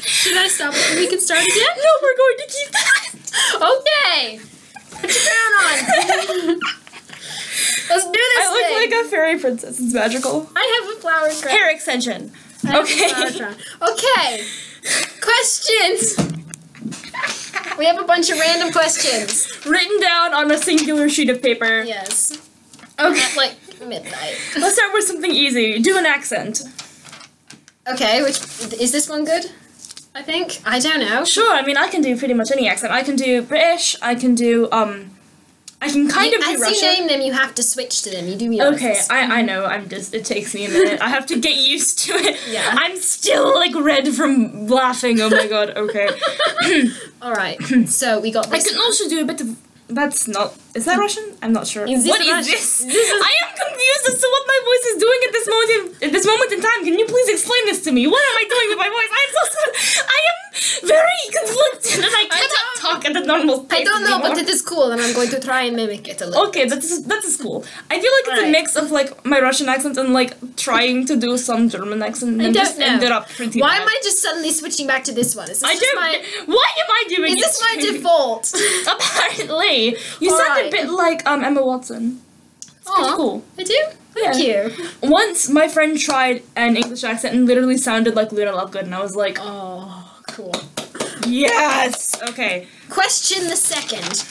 Should I stop it and we can start again? No, we're going to keep that. Okay. Put your crown on. Let's do this I look like a fairy princess. It's magical. I have a flower crown. Hair extension. I have a Okay. flower crown. Okay. Questions. We have a bunch of random questions. Written down on a singular sheet of paper. Yes. Okay. At like midnight. Let's start with something easy. Do an accent. Okay, which is this one good? I think. I don't know. Sure, I mean, I can do pretty much any accent. I can do British, I can do, I can kind of do As Russian. you name them, you have to switch to them. You do me Okay, I know, it takes me a minute. I have to get used to it. Yeah. I'm still, like, red from laughing. Oh my god, okay. Alright, so we got I this. can also do a bit of, that's not, is that Russian? I'm not sure. Is this What is Russian? this? I am confused as to what my voice is doing at this moment in time. Can you please explain this to me? What am I doing with my voice? I'm so sorry. I am very conflicted and I cannot talk at the normal pace I don't know, anymore. but it is cool, and I'm going to try and mimic it a little. Okay, that is cool. I feel like it's a Alright. mix of like my Russian accent and like trying to do some German accent and I don't just know. ended up pretty Why bad. am I just suddenly switching back to this one? Is this I just don't. my? Why am I doing Is this my it? default? Apparently, you sound a Alright. bit like Emma Watson. It's pretty Aw, cool. I do. Thank you. Once my friend tried an English accent and literally sounded like Luna Lovegood, and I was like, Oh, cool. yes. Okay, Question the second.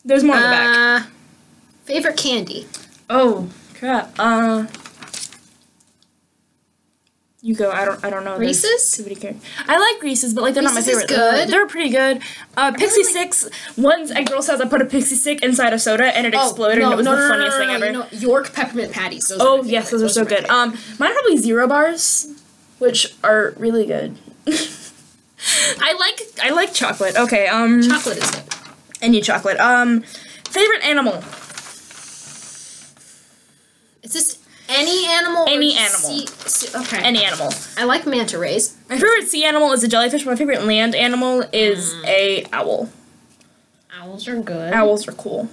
there's more in the back. Favorite candy? Oh crap. You go. I don't know. There's Reese's? Too many characters. I like Reese's, but like they're not my Reese's is favorite. good. They're pretty good. Pixie like- Sticks. Once at Girl Scouts, I put a Pixie Stick inside a soda and it exploded, and it was the funniest thing ever. You know, York peppermint patties. Those Oh are my yes, favorite. those are so my good. favorite. Mine are probably Zero Bars, which are really good. I like chocolate. Okay. Chocolate is good. Any chocolate. Favorite animal. Is this any animal? or Any just animal. Okay. Any animal. I like manta rays. My favorite sea animal is a jellyfish. But my favorite land animal is a owl. Owls are good. Owls are cool.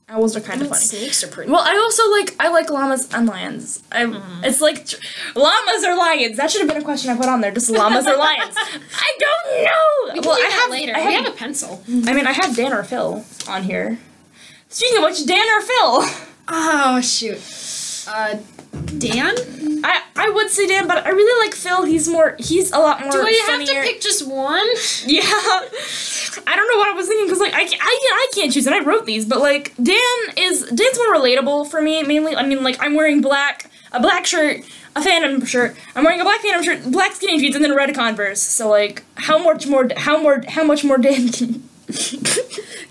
Owls are kind of funny. Snakes are pretty. Well, I like llamas and lions. It's like llamas or lions. That should have been a question I put on there. Just llamas or lions. I don't know. We can do that later. I We have have a pencil. I mean, I have Dan or Phil on here. Speaking of which, Dan or Phil? Oh shoot. Dan? I would say Dan, but I really like Phil. He's a lot more Do I have funnier. to pick just one? Yeah. I don't know what I was thinking, because, like, I can't choose, and I wrote these, but, like, Dan's more relatable for me, mainly. I mean, like, I'm wearing a black shirt, a Phantom shirt, I'm wearing a black Phantom shirt, black skinny jeans, and then a red Converse, so, like, how much more Dan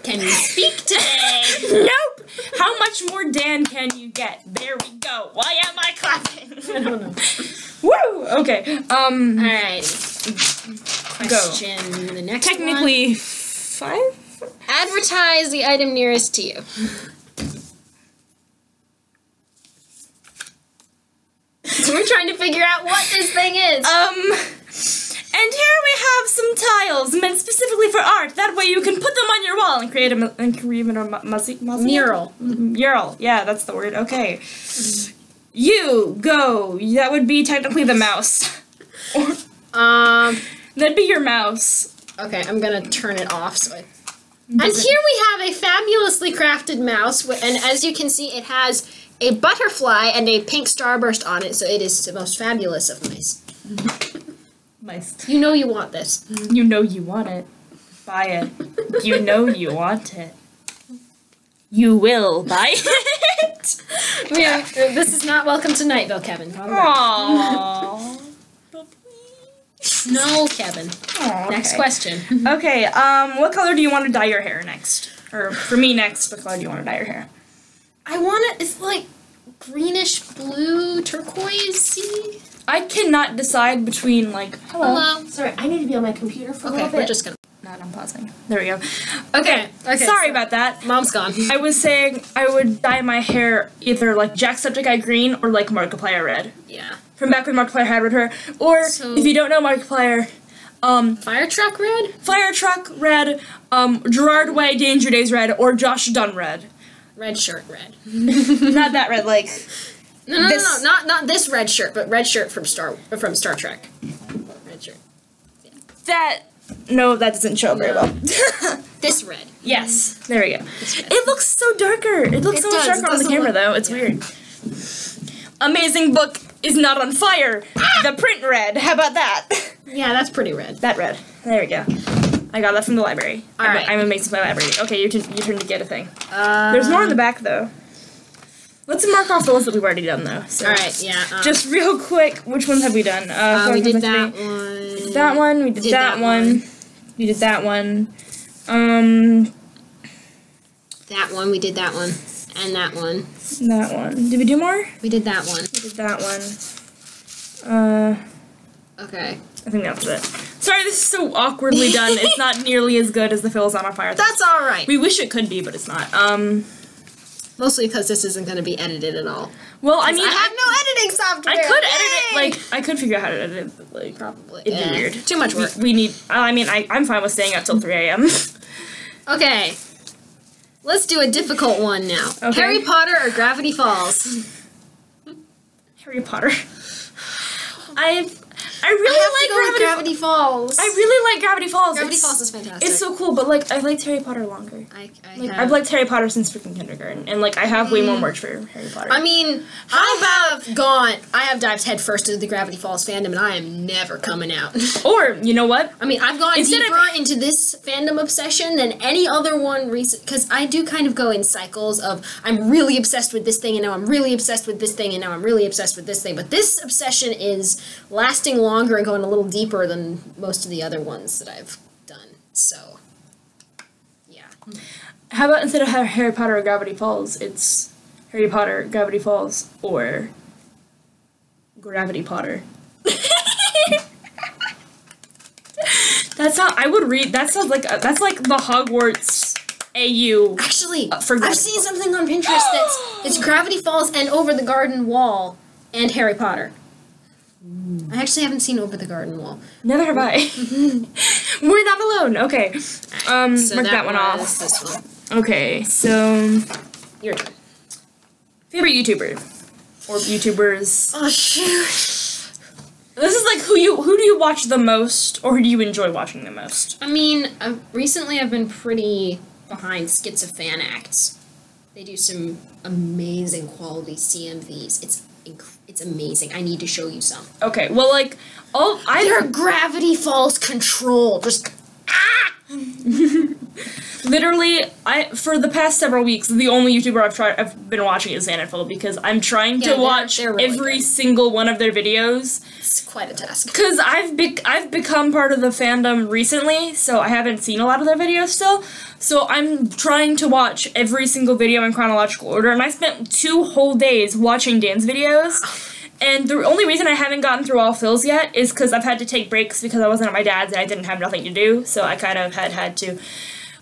Can you speak today? Nope! How much more Dan can you get? There we go. Why am I clapping? I don't know. Woo! Okay, Alrighty. Question the next one. technically 5? Advertise the item nearest to you. So we're trying to figure out what this thing is. And here we have some tiles meant specifically for art. That way you can put them on your wall and create a Mural. Mural. Yeah, that's the word. Okay. You go. That would be technically the mouse. That'd be your mouse. Okay, I'm gonna turn it off. And here we have a fabulously crafted mouse, and as you can see, it has a butterfly and a pink starburst on it, so it is the most fabulous of mice. Nice. You know you want this. You know you want it. Buy it. You know you want it. You will buy it. Yeah, this is not Welcome to Nightville, Kevin. Aww. No, Kevin. Aw, Next okay. question. Okay, what color do you want to dye your hair next? Or for me next, what color do you want to dye your hair? I want it, it's like greenish blue, turquoise-y. I cannot decide between like Hello. Sorry, I need to be on my computer for a Okay, little bit. we're just gonna... Not I'm pausing. There we go. Okay, Sorry about that. Mom's gone. I was saying I would dye my hair either like Jacksepticeye green or like Markiplier red. Yeah. From back when Markiplier had red hair. Or So- if you don't know Markiplier, Fire truck red? Fire Truck red, Gerard Way Danger Days red, or Josh Dunn red. Red shirt red. Not that red, like No, not this red shirt, but red shirt from Star Trek. Red shirt. Yeah. No, that doesn't show very well. This red. Yes, there we go. It looks so darker. It looks so much darker on the camera, though. It's weird. Amazing book is not on fire. The print red. How about that? Yeah, that's pretty red. That red. There we go. I got that from the library. Alright. I'm amazed by the library. Okay, your turn to get a thing. There's more in the back, though. Let's mark off the list that we've already done, though. So. Alright, yeah. Just real quick, which ones have we done? We did that one. We did that one. We did that one. We did that one. That one. We did that one. And that one. That one. Did we do more? We did that one. We did that one. Okay. I think that's it. Sorry, this is so awkwardly done. It's not nearly as good as the Phil's on fire. That's alright. We wish it could be, but it's not. Mostly because this isn't going to be edited at all. Well, I mean, I have no editing software. I could edit it, like, I could figure out how to edit it, but, like, probably. it'd be weird. Too much work. We need, I mean, I'm fine with staying up till 3 a.m. Okay. Let's do a difficult one now. Okay. Harry Potter or Gravity Falls? Harry Potter. I really like Gravity Falls. I really like Gravity Falls. Gravity Falls is fantastic. It's so cool, but like I liked Harry Potter longer. I've liked Harry Potter since freaking kindergarten, and like I have way more merch for Harry Potter. I mean, I have dived headfirst into the Gravity Falls fandom, and I am never coming out. Or you know what? I mean, I've gone deeper into this fandom obsession than any other one recent, because I do kind of go in cycles of I'm really obsessed with this thing, and now I'm really obsessed with this thing, and now I'm really obsessed with this thing. But this obsession is lasting longer and going a little deeper than most of the other ones that I've done. So, yeah. How about instead of Harry Potter or Gravity Falls, it's Harry Potter, Gravity Falls, or Gravity Potter? That's how I would read. That sounds like that's like the Hogwarts AU. Actually, for I've seen something on Pinterest it's Gravity Falls and Over the Garden Wall and Harry Potter. I actually haven't seen Over the Garden Wall. Neither have I. We're not alone. Okay. So mark that one off. This one. Okay, so Your turn. favorite YouTuber or YouTubers. Oh shoot. This is like who do you watch the most, or who do you enjoy watching the most? I mean, recently I've been pretty behind Schizophan Acts. They do some amazing quality CMVs. It's amazing. I need to show you some. Okay, well, like, they're Gravity Falls control. Just literally, for the past several weeks, the only YouTuber I've been watching is Xanafil, because I'm trying to watch they're really every good. single one of their videos. It's quite a task. Because I've become part of the fandom recently, so I haven't seen a lot of their videos still. So I'm trying to watch every single video in chronological order, and I spent 2 whole days watching Dan's videos. And the only reason I haven't gotten through all Phil's yet is because I've had to take breaks because I wasn't at my dad's and I didn't have nothing to do. So I kind of had to,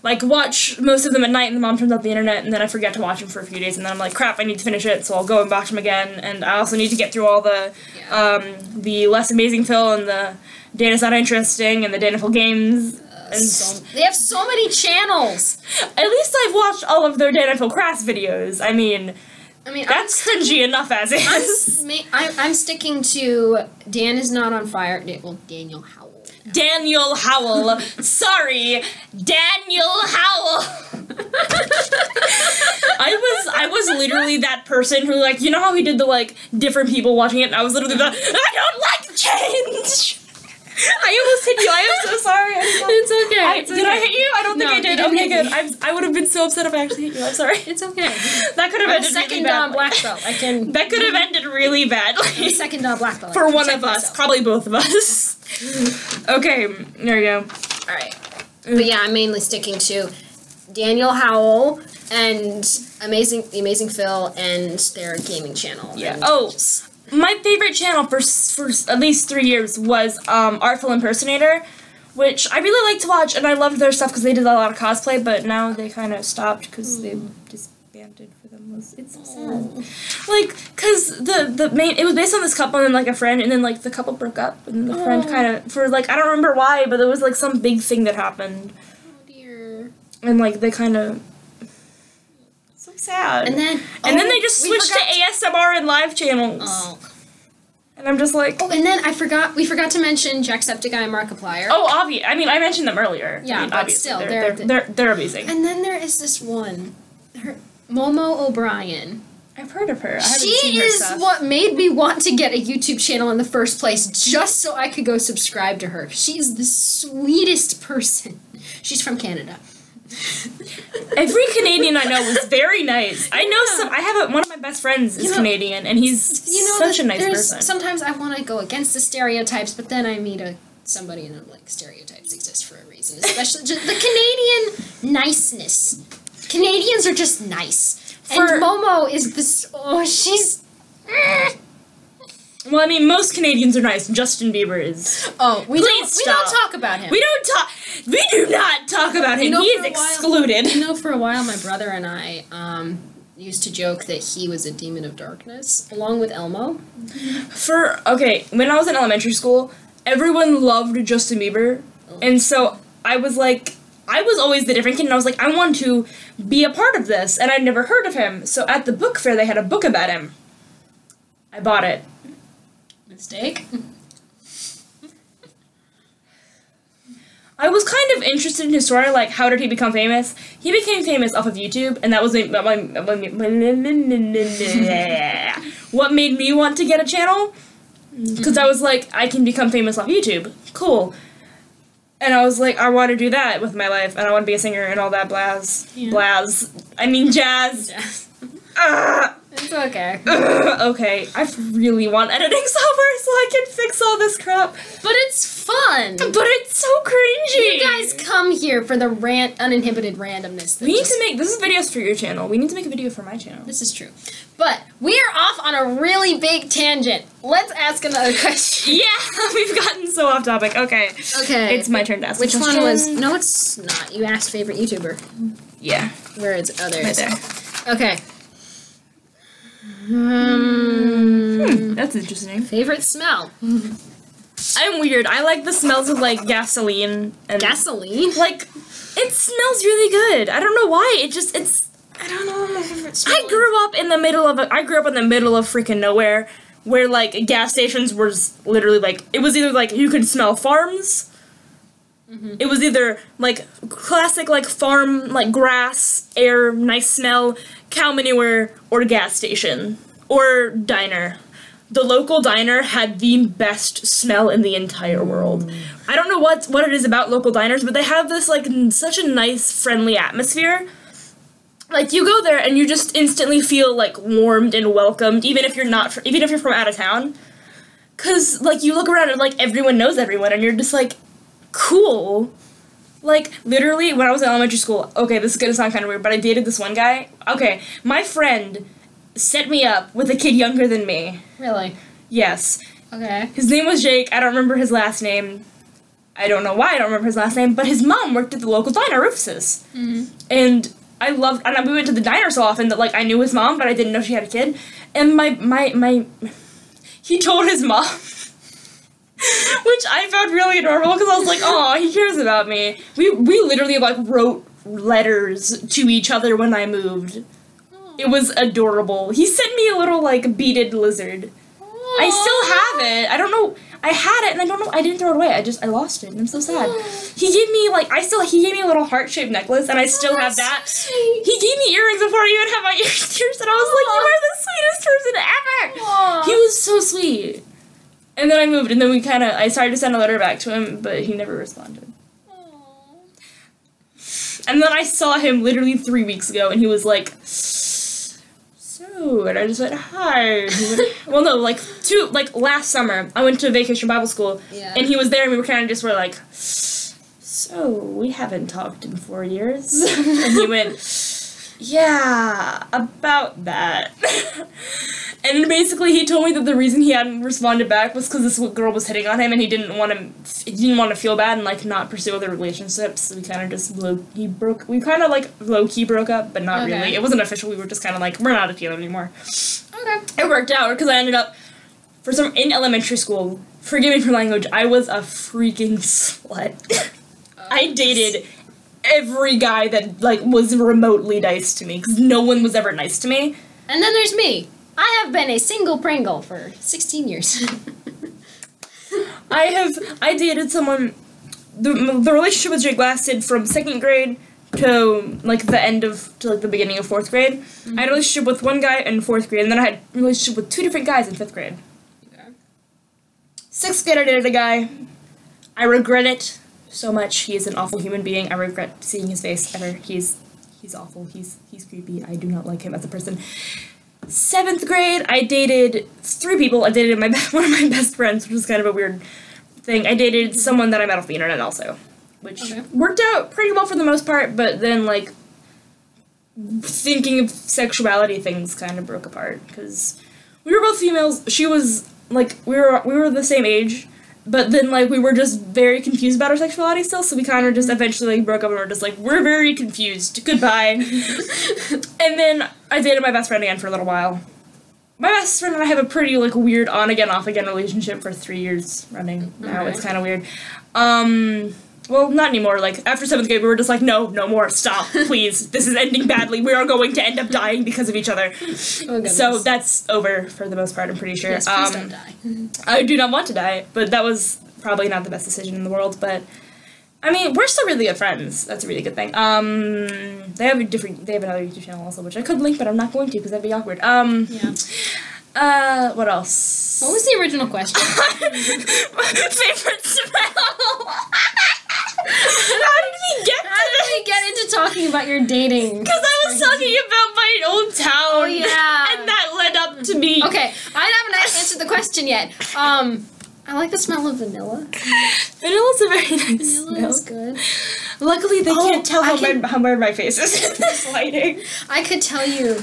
like, watch most of them at night, and the mom turns off the internet, and then I forget to watch them for a few days, and then I'm like, crap, I need to finish it, so I'll go and watch them again. And I also need to get through all the Less Amazing Phil and the Dan Is Not Interesting and the Danaful Games. They have so many channels. At least I've watched all of their Danaful Crafts videos. I mean, that's cringy enough as is. I'm sticking to Dan Is Not on Fire. Well, Daniel Howell. Daniel Howell. Sorry, Daniel Howell. I was literally that person who, like, you know how he did the, like, different people watching it, and I was literally the, I don't like change. I almost hit you. I am so sorry. It's okay. Did I hit you? I don't think I did. Okay, good. I would have been so upset if I actually hit you. I'm sorry. It's okay. That could have ended really bad. Black belt. That could have ended really badly. Second black belt. For one of us, probably both of us. Okay, there you go. All right. But yeah, I'm mainly sticking to Daniel Howell and Amazing Phil and their gaming channel. Yeah. My favorite channel for at least 3 years was Artful Impersonator, which I really like to watch, and I loved their stuff because they did a lot of cosplay, but now they kind of stopped because they disbanded for them. It's so sad. Like, because it was based on this couple and then, like, a friend, and then, like, the couple broke up, and the friend kind of, for, like, I don't remember why, but there was, like, some big thing that happened. Oh, dear. And, like, they kind of... So so sad. And then they just switched to ASMR and live channels. Oh. And I'm just like... Oh, and then we forgot to mention Jacksepticeye and Markiplier. Oh, obvious. I mean, I mentioned them earlier. Yeah, I mean, but obviously, still, they're amazing. And then there is this one, Momo O'Brien. I've heard of her. I haven't She seen her is stuff. what made me want to get a YouTube channel in the first place, just so I could go subscribe to her. She is the sweetest person. She's from Canada. Every Canadian I know is very nice. I know I have one of my best friends is Canadian, and he's such a nice person. Sometimes I want to go against the stereotypes, but then I meet somebody and I'm like, stereotypes exist for a reason. Especially just the Canadian niceness. Canadians are just nice. And Momo is this. Oh, she's. Well, I mean, most Canadians are nice. Justin Bieber is. Oh, we don't talk about him. We do not talk about him. He is excluded. You know, for a while, my brother and I used to joke that he was a demon of darkness, along with Elmo. When I was in elementary school, everyone loved Justin Bieber, and so I was always the different kid, and I was like, I want to be a part of this, and I'd never heard of him. So at the book fair, they had a book about him. I bought it. Mistake? I was kind of interested in his story, like, how did he become famous? He became famous off of YouTube, and that was what made me want to get a channel. Because I was like, I can become famous off YouTube. Cool. And I was like, I want to do that with my life, and I want to be a singer and all that jazz. Jazz. Ugh. It's okay. Okay, I really want editing software so I can fix all this crap. But it's fun. But it's so cringy. You guys come here for the uninhibited randomness. We need to make, this is videos for your channel. We need to make a video for my channel. This is true. But we are off on a really big tangent. Let's ask another question. Yeah, we've gotten so off topic. Okay. Okay. It's my turn to ask Which a question. one was, no it's not. You asked favorite YouTuber. Yeah. Where is, oh there it Right is. there. Okay. That's interesting. Favorite smell? I'm weird. I like the smells of, like, gasoline. And Gasoline? like, it smells really good. I don't know why. I don't know what my favorite smell I grew up in the middle of freaking nowhere, where, like, gas stations were literally, like, it was either, like, you could smell farms. Mm-hmm. It was either, like, classic, like, farm, like, grass, air, nice smell, cow manure, or gas station. Or diner. The local diner had the best smell in the entire world. I don't know what it is about local diners, but they have this, like, such a nice, friendly atmosphere. Like, you go there and you just instantly feel, like, warmed and welcomed, even if you're from out of town. 'Cause, like, you look around and, like, everyone knows everyone, and you're just, like, cool. Like, literally, when I was in elementary school, okay, this is gonna sound kind of weird, but I dated this one guy. Okay, my friend set me up with a kid younger than me. Really? Yes. Okay. His name was Jake. I don't remember his last name. I don't know why I don't remember his last name, but his mom worked at the local diner, Rufus's. Mm-hmm. And we went to the diner so often that, like, I knew his mom, but I didn't know she had a kid. And he told his mom, which I found really adorable, because I was like, oh, he cares about me. We literally, like, wrote letters to each other when I moved. It was adorable. He sent me a little, like, beaded lizard. Aww. I still have it. I don't know. I had it, and I don't know. I didn't throw it away. I lost it, and I'm so sad. He gave me, like, he gave me a little heart-shaped necklace, and I still have that. So sweet. He gave me earrings before I even had my ears pierced, and I was like, you are the sweetest person ever. Aww. He was so sweet. And then I moved, and then I started to send a letter back to him, but he never responded. Aww. And then I saw him literally 3 weeks ago, and he was like, and I just went, hi. Well, no, last summer, I went to Vacation Bible School, and he was there, and we were kind of just like, so, we haven't talked in 4 years. And he went, yeah, about that. And basically, he told me that the reason he hadn't responded back was because this girl was hitting on him, and he didn't want to feel bad and, like, not pursue other relationships. So we kind of just low-key broke up, but not really. It wasn't official. We were just kind of like, we're not together anymore. Okay. It worked out, because I ended up, in elementary school, forgive me for language, I was a freaking slut. I dated every guy that, like, was remotely nice to me, because no one was ever nice to me. And then there's me. I have been a single Pringle for 16 years. I dated someone, the relationship with Jake lasted from 2nd grade to, like, the beginning of 4th grade. Mm-hmm. I had a relationship with one guy in 4th grade, and then I had a relationship with 2 different guys in 5th grade. Okay. 6th grade, I dated a guy. I regret it so much. He is an awful human being. I regret seeing his face ever. He's awful. He's creepy. I do not like him as a person. 7th grade, I dated 3 people. I dated one of my best friends, which was kind of a weird thing. I dated someone that I met off the internet also, which worked out pretty well for the most part, but then, like, thinking of sexuality things kind of broke apart, because we were both females. She was, like, we were the same age, but then, like, we were just very confused about our sexuality still, so we kind of just eventually, like, broke up and were just like, we're very confused. Goodbye. And then I dated my best friend again for a little while. My best friend and I have a pretty, like, weird on-again, off-again relationship for 3 years running now. It's kind of weird. Well, not anymore. Like, after 7th grade, we were just like, no more, stop, please. This is ending badly. We are going to end up dying because of each other. Oh, so that's over for the most part, I'm pretty sure. Yes, please don't die. I do not want to die, but that was probably not the best decision in the world, but I mean, we're still really good friends. That's a really good thing. They have another YouTube channel also, which I could link, but I'm not going to because that'd be awkward. What else? What was the original question? Favorite smell. How did we get into talking about your dating? Because I was talking about my old town. Oh, yeah. And that led up to me. Okay, I haven't answered the question yet. I like the smell of vanilla. Vanilla's a very nice smell. Vanilla is good. Luckily, they can't tell how red my face is in this lighting. I could tell you.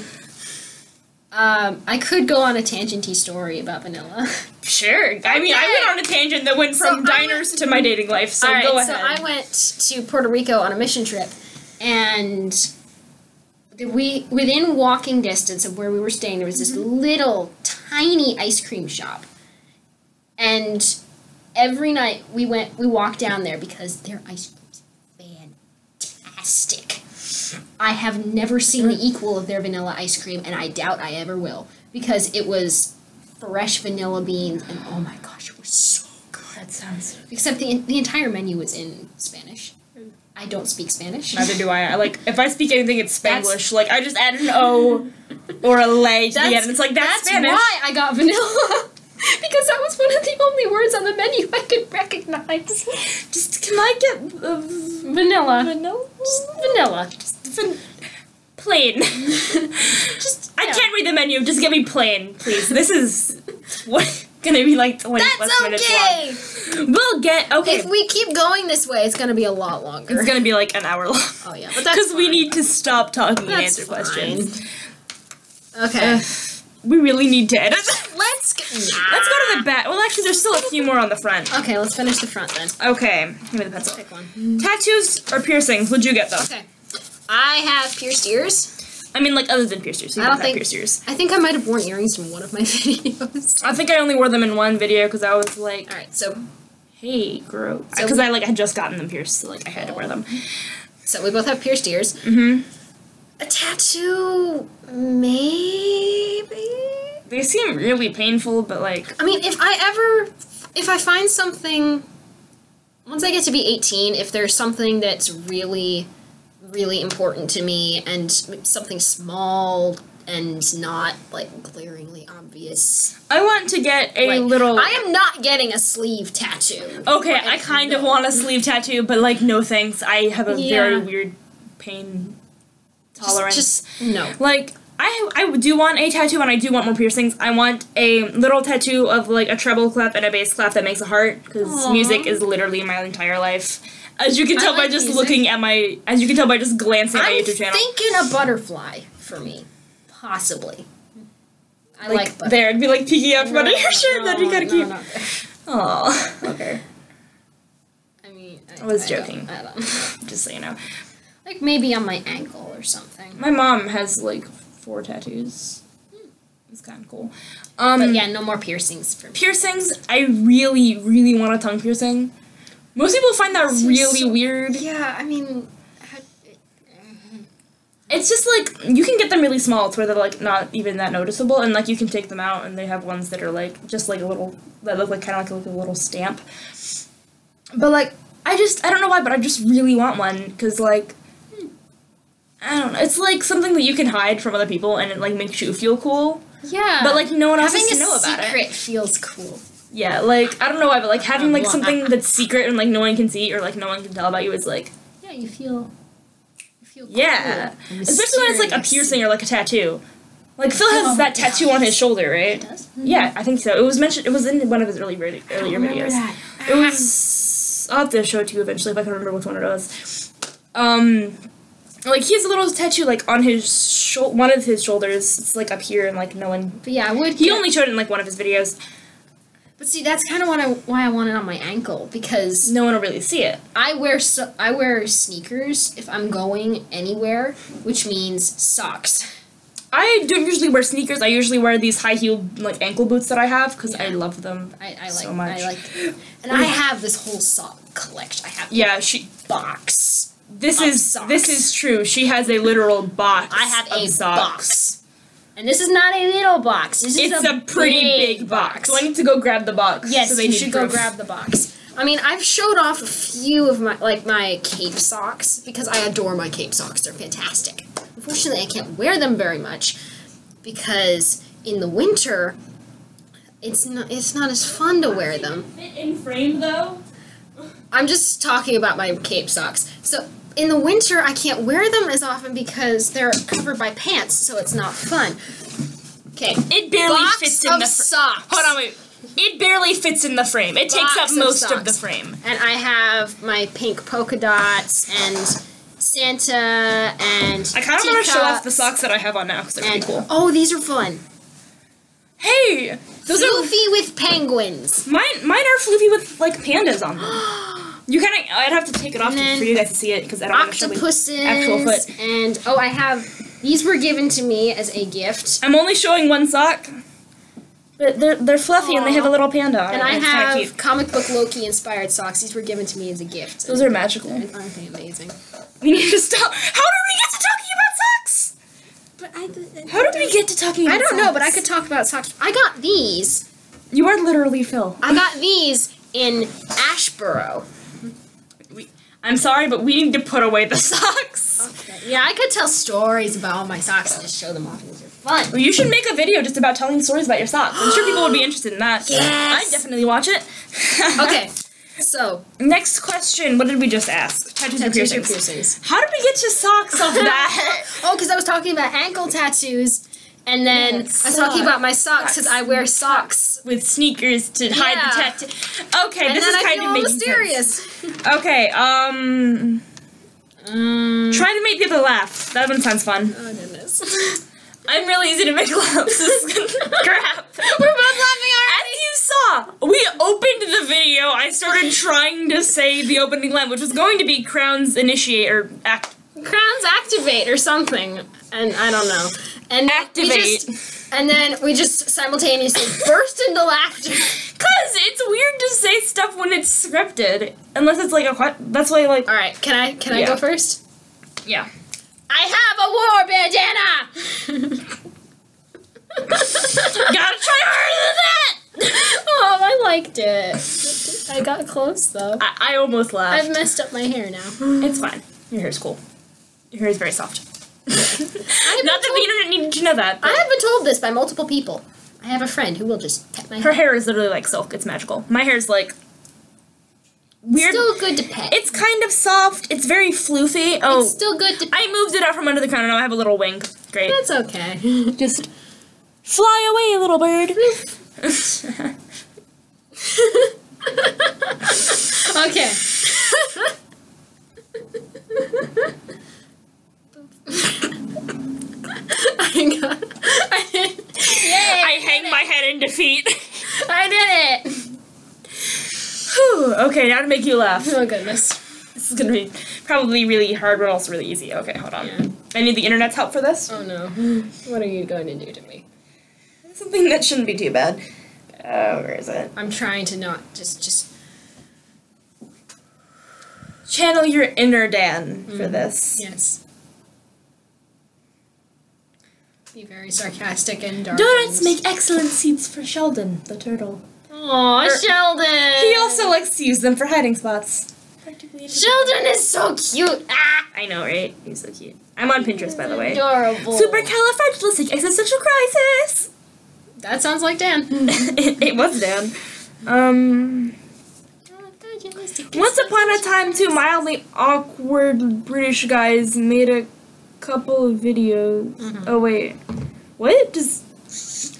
I could go on a tangent-y story about vanilla. Sure. I mean, I went on a tangent that went from diners to my dating life, so go ahead. So I went to Puerto Rico on a mission trip, and within walking distance of where we were staying, there was this little, tiny ice cream shop. And every night we walked down there because their ice cream's fantastic. I have never seen the equal of their vanilla ice cream, and I doubt I ever will, because it was fresh vanilla beans, and oh my gosh, it was so good. That sounds... Except the entire menu was in Spanish. I don't speak Spanish. Neither do I. If I speak anything, it's Spanglish. Like, I just add an O or a lay to the end, and it's like, that's Spanish. That's why I got vanilla. Because that was one of the only words on the menu I could recognize. Just, can I get vanilla? Vanilla? Just vanilla. Plain. I can't read the menu. Just get me plain, please. This is gonna be like 20 plus minutes long. We'll get If we keep going this way, it's gonna be a lot longer. It's gonna be like an hour long. Oh yeah, but that's because we need to stop talking and answer questions. Okay. We really need to edit. Let's go to the back. Well, actually, there's still a few more on the front. Okay, let's finish the front then. Okay, give me the pencil. Pick one. Tattoos or piercings? What'd you get though? Okay, I have pierced ears. I mean, like, other than pierced ears. I don't think pierced ears. I think I might have worn earrings in one of my videos. I think I only wore them in one video because I was like, all right, so hey, gross. Because I had just gotten them pierced, so like I had to wear them. So we both have pierced ears. Mm-hmm. A tattoo, maybe. They seem really painful, but like... I mean, if I find something, once I get to be 18, if there's something that's really, really important to me, and something small and not, like, glaringly obvious. I want to get a little... I am not getting a sleeve tattoo. Okay, I kind of want a sleeve tattoo, but, like, no thanks. I have a very weird pain tolerance. Just no. Like... I do want a tattoo, and I do want more piercings. I want a little tattoo of, like, a treble clef and a bass clef that makes a heart, because music is literally my entire life. As you can tell by just looking at my... As you can tell by just glancing at my YouTube channel. I'm thinking a butterfly for me. Possibly. I like butterflies. There, it'd be, like, peeking out from under your shirt that you gotta keep... not there. Aw, okay. I mean... I was joking. I don't Just so you know. Like, maybe on my ankle or something. My mom has, like... 4 tattoos. It's kind of cool. But yeah, no more piercings for me. Piercings, I really, really want a tongue piercing. Most people find that really weird. Yeah, I mean, It's just like you can get them really small to where they're like not even that noticeable, and like you can take them out, and they have ones that are like just like a little that look like kind of like a little stamp. But like I don't know why, but I just really want one because like I don't know, it's like something that you can hide from other people, and it like makes you feel cool. Yeah. But like no one else Having has to know about it. Having a secret feels cool. Yeah, like I don't know why, but like having like something that's secret and like no one can see or like no one can tell about you is like yeah, you feel cool. Yeah, especially when it's like a piercing or like a tattoo. Like Phil has that tattoo on his shoulder, right? He does? Mm-hmm. Yeah, I think so. It was mentioned. It was in one of his earlier videos. That. It was. I'll have to show it to you eventually if I can remember which one it was. Like he has a little tattoo like on his one of his shoulders. It's like up here and like no one. But yeah, I would. He only showed it in like one of his videos. But see, that's kind of why I want it on my ankle because no one will really see it. I wear sneakers if I'm going anywhere, which means socks. I don't usually wear sneakers. I usually wear these high-heeled like ankle boots that I have because I love them so much. And I have this whole sock collection. I have box. This is true. She has a literal box. I have a socks. box. And this is not a little box. This is a pretty big box. So I need to go grab the box. Yes, so you should go grab the box. I mean, I've showed off a few of my Cape socks because I adore my Cape socks. They're fantastic. Unfortunately, I can't wear them very much because in the winter, it's not as fun to wear them. Fit in frame though. I'm just talking about my Cape socks. So in the winter, I can't wear them as often because they're covered by pants, so it's not fun. Okay. It barely fits in the socks. Hold on, wait. It barely fits in the frame. It takes up most of the frame. And I have my pink polka dots and Santa and I kind of want to show off the socks that I have on now because they're pretty cool. Oh, these are fun. Hey! Those floofy with penguins. Mine are floofy with like pandas on them. You kind of. I'd have to take it off for you guys to see it because I don't want to show the actual foot. And I have these were given to me as a gift. I'm only showing one sock. But they're fluffy and they have a little panda on it. And I have comic book Loki inspired socks. These were given to me as a gift. Those are magical. Aren't they amazing? We need to stop. How did we get to talking about socks? How did we get to talking about socks? I don't know, but I could talk about socks. I got these. You are literally Phil. I got these in Ashboro. I'm sorry, but we need to put away the socks. Okay. Yeah, I could tell stories about all my socks and just show them off. These are fun. Well, you should make a video just about telling stories about your socks. I'm sure people would be interested in that. Yes. I'd definitely watch it. Okay. So, next question. What did we just ask? Tattoos or piercings. How did we get to socks off that? Oh, because I was talking about ankle tattoos. And then I was talking about my socks because I wear socks with sneakers to hide the tattoo. Okay, and this is kind of making mysterious. Sense. Okay, try to make people laugh. That one sounds fun. Oh goodness. I'm really easy to make laugh. This is crap. We're both laughing already. As you saw, we opened the video. I started trying to say the opening line, which was going to be Crowns Initiate or Crowns Activate or something, and I don't know. And Activate. then we just simultaneously burst into laughter. Cause it's weird to say stuff when it's scripted, unless it's like a. That's why like. All right, can I go first? Yeah. I have a war bandana. Gotta try harder than that. Oh, I liked it. I got close though. I almost laughed. I've messed up my hair now. It's fine. Your hair's cool. Your hair is very soft. Not that the internet needed to know that. I have been told this by multiple people. I have a friend who will just pet my hair. Her hair is literally like silk. It's magical. My hair's like weird. Still good to pet. It's kind of soft. It's very floofy. Oh, it's still good to pet. I moved it out from under the counter. Now I have a little wing. Great. That's okay. Just fly away, little bird. Okay. I hang my head in defeat. I did it. Whew, okay, now to make you laugh. Oh goodness. This is gonna be probably really hard, but also really easy. Okay, hold on. Yeah. I need the internet's help for this. Oh no. What are you going to do to me? Something that shouldn't be too bad. Where is it? I'm trying to not just channel your inner Dan for this. Yes. Be very sarcastic and dark. Donuts make excellent seats for Sheldon, the turtle. Aw, Sheldon! He also likes to use them for hiding spots. Sheldon is so cute! Ah! I know, right? He's so cute. I'm on Pinterest, by the way. Adorable. Supercalifragilisticexpialidocious. That sounds like Dan. It was Dan. Once upon a time, two mildly awkward British guys made a couple of videos. Oh, wait. What? Once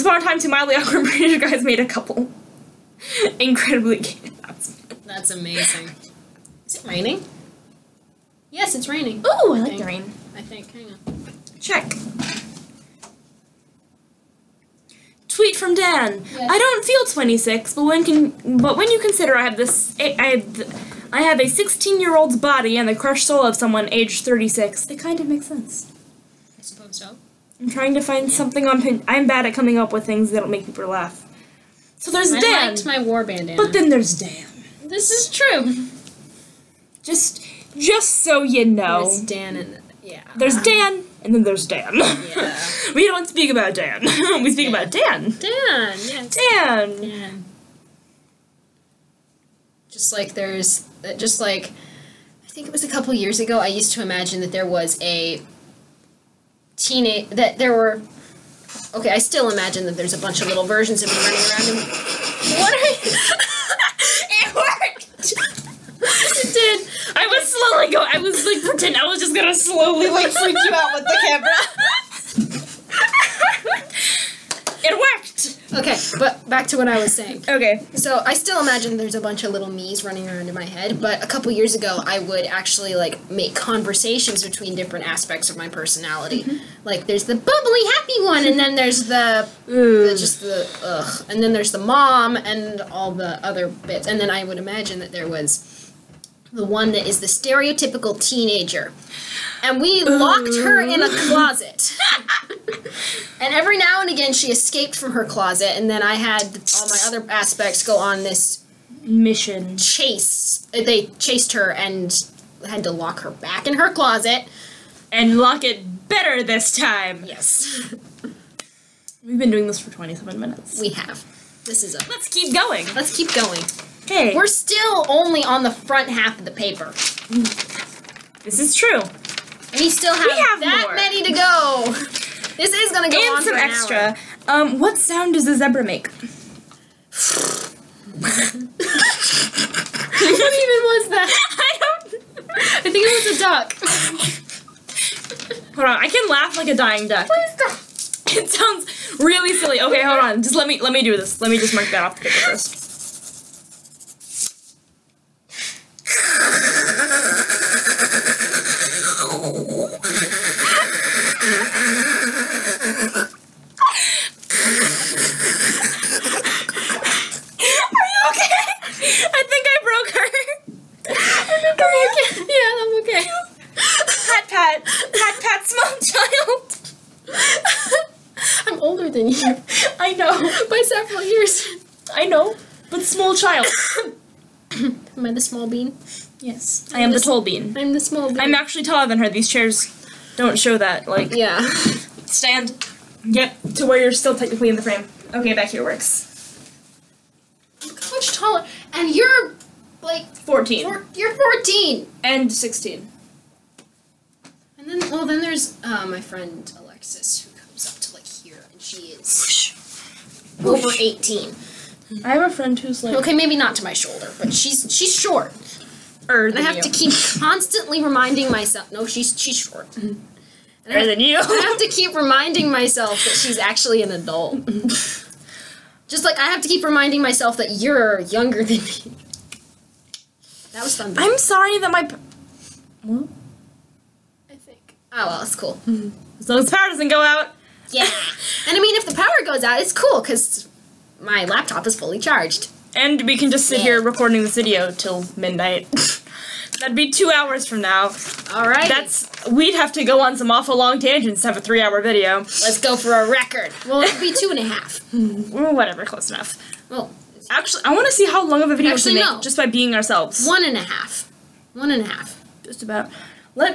upon a time, two mildly awkward British guys made a couple. Incredibly gay. That's amazing. Is it raining? Yes, it's raining. Ooh, I like the rain. I think. Hang on. Check. Tweet from Dan. Yes. I don't feel 26, but when you consider I have a 16-year-old's body and the crushed soul of someone aged 36, it kind of makes sense. I suppose so. I'm trying to find something on I'm bad at coming up with things that'll make people laugh. So there's Dan. I liked my war bandana. But then there's Dan. This is true. Just so you know. There's Dan and There's Dan, and then there's Dan. Yeah. We don't speak about Dan. We speak about Dan. Dan, yes. Dan. I think it was a couple years ago, I used to imagine that there was I still imagine that there's a bunch of little versions of me running around and... What are you... It worked! It did. I was pretending I was just gonna slowly, freak you out with the camera. It worked! Okay, but back to what I was saying. Okay. So I still imagine there's a bunch of little me's running around in my head, but a couple years ago I would actually make conversations between different aspects of my personality. Like there's the bubbly happy one, and then there's and then there's the mom and all the other bits. And then I would imagine that there was the one that is the stereotypical teenager. And we locked her in a closet. And every now and again she escaped from her closet, and then I had all my other aspects go on this mission chase. They chased her and had to lock her back in her closet. And lock it better this time. Yes. We've been doing this for 27 minutes. We have. Let's keep going. Let's keep going. Okay. We're still only on the front half of the paper. This is true. We still have that more. many to go. This is gonna go on and some for an extra. hour. What sound does a zebra make? What even was that? I think it was a duck. Hold on, I can laugh like a dying duck. It sounds really silly. Okay, hold on. Just let me do this. Let me just mark that off the paper first. Pat, small child. I'm older than you. I know. By several years. I know. But small child. Am I the small bean? Yes. I am the tall bean. I'm the small bean. I'm actually taller than her. These chairs don't show that. Yeah. Stand. Yep. To where you're still technically in the frame. Okay, back here works. Look how much taller. And you're 14. You're 14. And 16. And then there's my friend Alexis, who comes up to here, and she is over 18. I have a friend who's okay, maybe not to my shoulder, but she's short. And I have to keep constantly reminding myself. No, she's short. Than you. I have to keep reminding myself that she's actually an adult. Just like I have to keep reminding myself that you're younger than me. That was fun. I'm sorry that my. What? Oh, well, it's cool. As long as power doesn't go out. Yeah. And I mean, if the power goes out, it's cool, because my laptop is fully charged. And we can just sit here recording this video till midnight. That'd be 2 hours from now. Alright. We'd have to go on some awful long tangents to have a 3-hour video. Let's go for a record. Well, it'd be 2.5. Well, whatever, close enough. Well, actually, I want to see how long of a video we can make just by being ourselves. 1.5. 1.5. Just about. I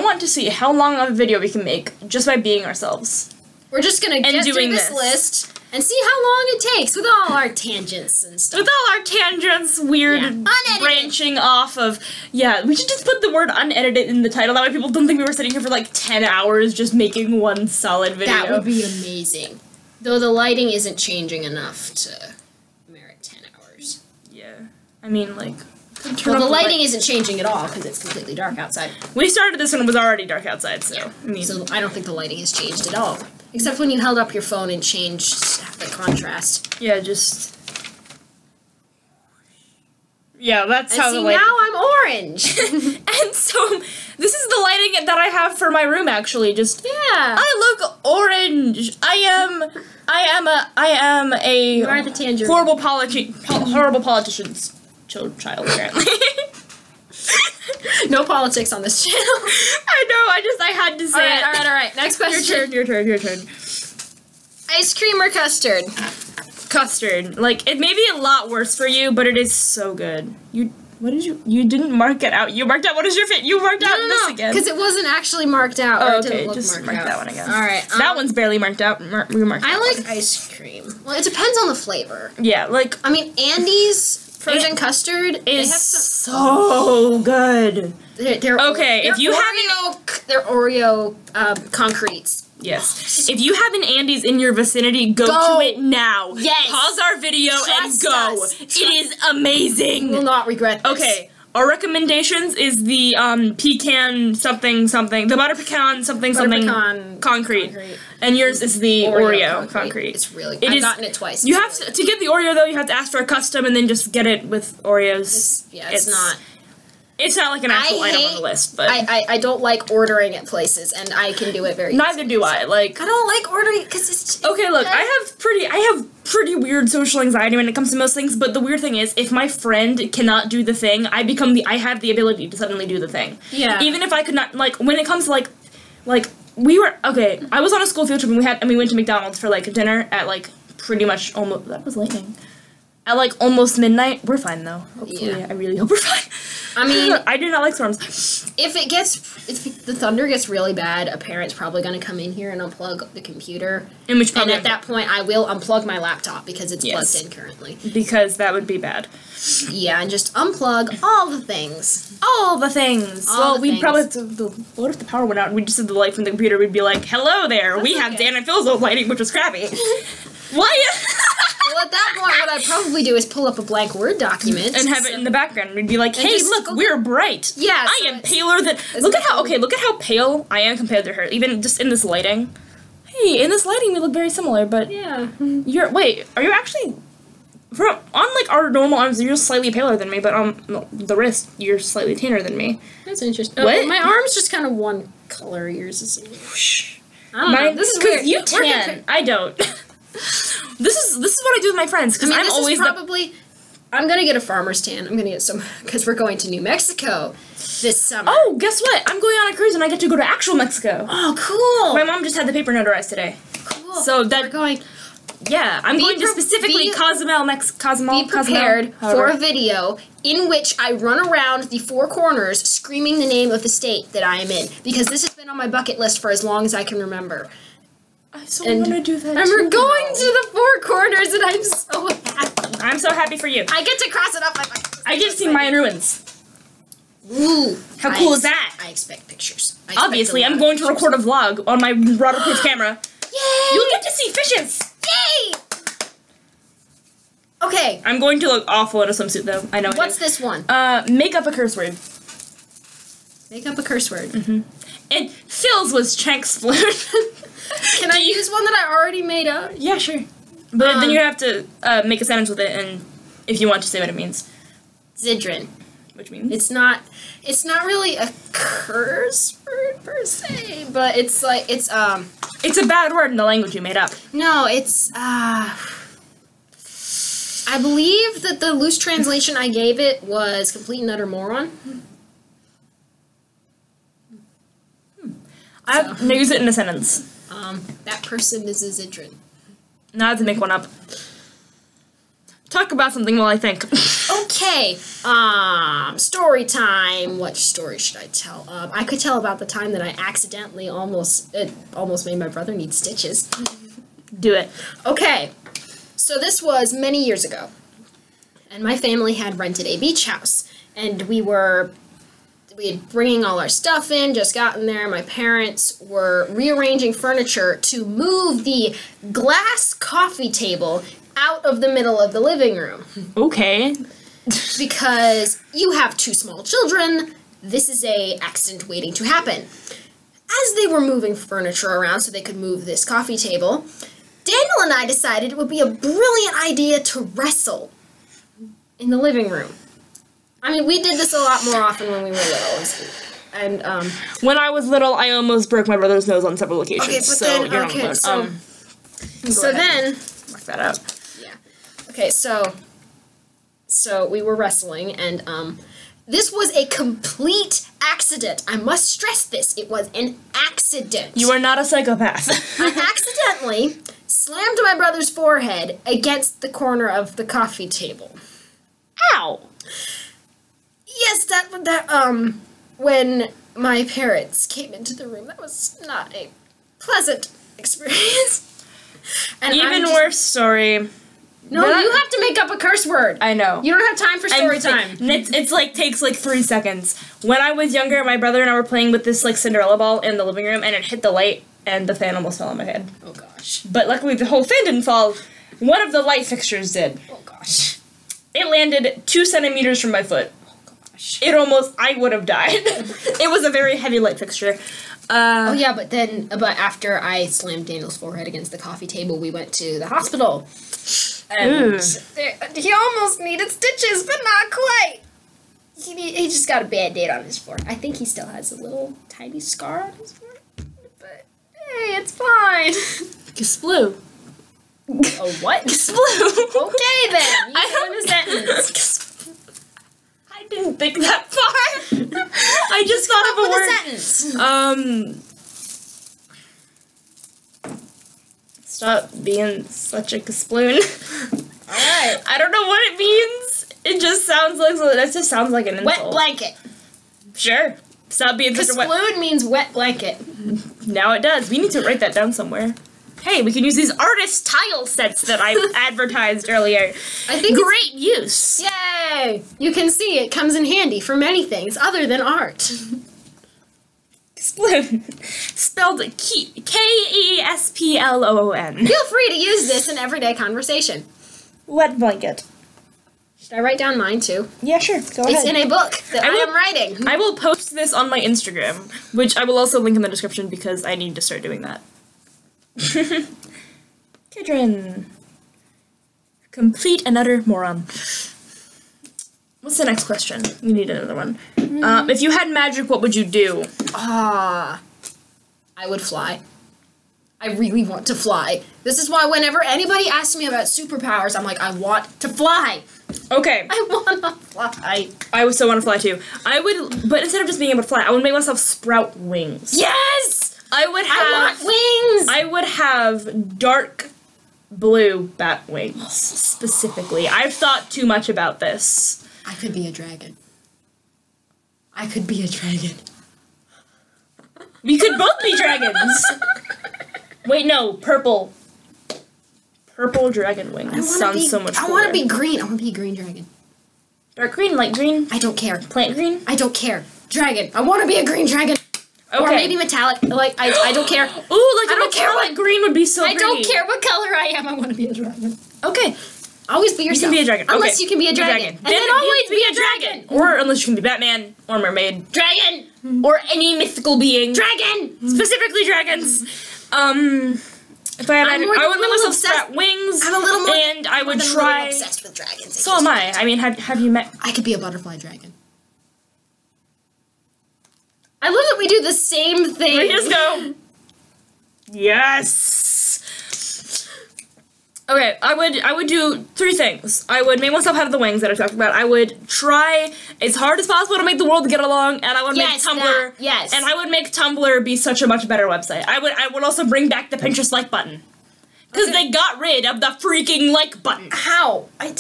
want to see how long of a video we can make just by being ourselves. We're just gonna get through this list and see how long it takes with all our tangents and stuff. With all our tangents, weird branching off of... Yeah, we should just put the word unedited in the title. That way people don't think we were sitting here for like 10 hours just making one solid video. That would be amazing. Though the lighting isn't changing enough to merit 10 hours. Yeah. I mean, like... Well, the lighting isn't changing at all because it's completely dark outside. We started this when it was already dark outside, so... Yeah. I mean... So I don't think the lighting has changed at all. Except when you held up your phone and changed the contrast. Yeah, just... Yeah, that's and how see, the lighting... now I'm orange! And so, this is the lighting that I have for my room, actually. Just... Yeah. I look orange! I am a... You are the tangerine. Horrible politician's child, apparently. No politics on this channel. I know, I had to say it. Alright. Next question. Your turn. Ice cream or custard? Custard. Like, it may be a lot worse for you, but it is so good. You didn't mark it out. You marked out, what is your fit? You marked out this again. Because it wasn't actually marked out. Oh, it didn't look just mark that one again. Alright. That one's barely marked out. I like ice cream. Well, it depends on the flavor. Yeah, like... I mean, Andy's frozen custard is so good. They're okay, if you they're Oreo concretes. Yes. If you have an Andy's in your vicinity, go to it now. Yes. Pause our video and go. It is amazing. You will not regret this. Okay. Our recommendations is the pecan something, the butter pecan something concrete. And yours is the Oreo concrete. It's really good. I've gotten it twice. You have to get the Oreo though, you have to ask for a custom and then just get it with Oreos. It's not like an actual item on the list, but I don't like ordering at places, and I can do it very neither easily. do I. Like, I don't like ordering because it's okay. Look, I have pretty weird social anxiety when it comes to most things. But the weird thing is, if my friend cannot do the thing, I have the ability to suddenly do the thing. Yeah. Even if I could not, like, when it comes to like we were okay. I was on a school field trip and we went to McDonald's for like dinner at like pretty much almost. That was lightning. At like almost midnight. We're fine though. Hopefully, I really hope we're fine. I mean, I do not like storms. If the thunder gets really bad, a parent's probably going to come in here and unplug the computer. And at that point, I will unplug my laptop because it's plugged in currently. Because that would be bad. Yeah, and just unplug all the things. We'd probably have to, what if the power went out and we just had the light from the computer? We'd be like, hello there, we have Dan and Phil's old lighting, which was crappy. Why? Well, at that point, what I'd probably do is pull up a blank Word document. And have it in the background. We'd be like, hey, look, we're bright. Yeah. I am paler than... Look at how pale I am compared to her, even just in this lighting. Hey, in this lighting we look very similar, but... Yeah. Are you actually... on, like, our normal arms, you're slightly paler than me, but on the wrist, you're slightly tanner than me. That's interesting. What? My arm's just kind of one color. Yours is... Whoosh. I don't know. This is weird. You tan. I don't. This is what I do with my friends because I'm always I'm gonna get a farmer's tan. I'm gonna get some because we're going to New Mexico this summer. Oh, guess what? I'm going on a cruise and I get to go to actual Mexico. Oh, cool! My mom just had the paper notarized today. Cool. So we're going. Yeah, I'm going to specifically Cozumel, Cozumel. Be prepared for a video in which I run around the four corners screaming the name of the state that I am in because this has been on my bucket list for as long as I can remember. I so want to do that. And we're going to the four corners, and I'm so happy. I'm so happy for you. I get to cross it off my bucket list. I get to see Mayan ruins. Ooh. How cool is that? I expect pictures. Obviously, I'm going to record a vlog on my waterproof camera. Yay! You'll get to see fishes! Yay! Okay. I'm going to look awful in a swimsuit, though. I know. What's this one? Make up a curse word. Make up a curse word. Mm-hmm. And Phil's was Chanksplode. Can I use one that I already made up? Yeah, sure. But then you have to make a sentence with it, and if you want to say what it means. Zidrin. Which means? It's not really a curse word per se, but it's like it's a bad word in the language you made up. No, it's I believe that the loose translation I gave it was complete and utter moron. I'll use it in a sentence. That person is a Zidrin. Now I have to make one up. Talk about something while I think. Okay. Okay, story time. What story should I tell? I could tell about the time that I accidentally almost made my brother need stitches. Do it. Okay, so this was many years ago, and my family had rented a beach house, and we had bringing all our stuff in, just gotten there. My parents were rearranging furniture to move the glass coffee table out of the middle of the living room. Okay. Because you have 2 small children, this is a accident waiting to happen. As they were moving furniture around so they could move this coffee table, Daniel and I decided it would be a brilliant idea to wrestle in the living room. I mean, we did this a lot more often when we were little. And, when I was little, I almost broke my brother's nose on several occasions. Okay, but so then, you're okay, not alone. so then, Mark that out. yeah. Okay, so we were wrestling, and, this was a complete accident. I must stress this. It was an accident. You are not a psychopath. I accidentally slammed my brother's forehead against the corner of the coffee table. Ow. Yes, when my parents came into the room, that was not a pleasant experience. And Even worse story. No, you have to make up a curse word. I know. You don't have time for story time. It's like takes like 3 seconds. When I was younger, my brother and I were playing with this like Cinderella ball in the living room, and it hit the light, and the fan almost fell on my head. Oh gosh. But luckily, the whole fan didn't fall. One of the light fixtures did. Oh gosh. It landed 2 centimeters from my foot. I would have died. It was a very heavy light fixture. Oh yeah, but after I slammed Daniel's forehead against the coffee table, we went to the hospital. And he almost needed stitches, but not quite. He just got a Band-Aid on his forehead. I think he still has a little tiny scar on his forehead. But hey, it's fine. Kasplu. Oh, what? Kasplu. Okay then. You in a sentence. I didn't think that far. I just thought of a word. Sentence. Stop being such a kasploon. Alright. I don't know what it means. It just sounds like an insult. Wet blanket. Sure. Stop being such a wet. Kasploon means wet blanket. Now it does. We need to write that down somewhere. Hey, we can use these artist tile sets that I advertised earlier. I think great use. Yay! You can see it comes in handy for many things other than art. Kasploon. Spelled K-E-S-P-L-O-O-N. Feel free to use this in everyday conversation. Wet blanket. Should I write down mine too? Yeah, sure. Go ahead. It's in a book that I am writing. I will post this on my Instagram, which I will also link in the description because I need to start doing that. Kidron. Complete and utter moron. What's the next question? We need another one. If you had magic, what would you do? I would fly. I really want to fly. This is why whenever anybody asks me about superpowers, I'm like, I want to fly. Okay. I want to fly. I would still want to fly too. I would, but instead of just being able to fly, I would make myself sprout wings. Yes! I want wings! I would have dark blue bat wings, specifically. I've thought too much about this. I could be a dragon. I could be a dragon. We could both be dragons. Wait, no, purple. Purple dragon wings sounds so much cooler. I want to be green. I want to be a green dragon. Dark green, light green? I don't care. Plant green? I don't care. Dragon. I want to be a green dragon. Okay. Or maybe metallic. Like, I don't care. Ooh, like I don't care what green would be so I pretty. don't care what color I am. I want to be a dragon. Okay. Always be yourself. You can be a dragon. Unless okay. you can be a dragon. And then always be a dragon. Or unless you can be Batman or mermaid. Dragon. Or any mythical being. Dragon. Specifically dragons. If I had, I would make myself sprout wings. I'm a little more. And I would try. Obsessed with dragons. So am I. I mean, have you met? I could be a butterfly dragon. I love that we do the same thing. Let's go. Yes. Okay, I would do 3 things. I would make myself have the wings that I talked about. I would try as hard as possible to make the world get along, and I would make Tumblr. And I would make Tumblr be such a much better website. I would also bring back the Pinterest like button. Because they got rid of the freaking like button. How? I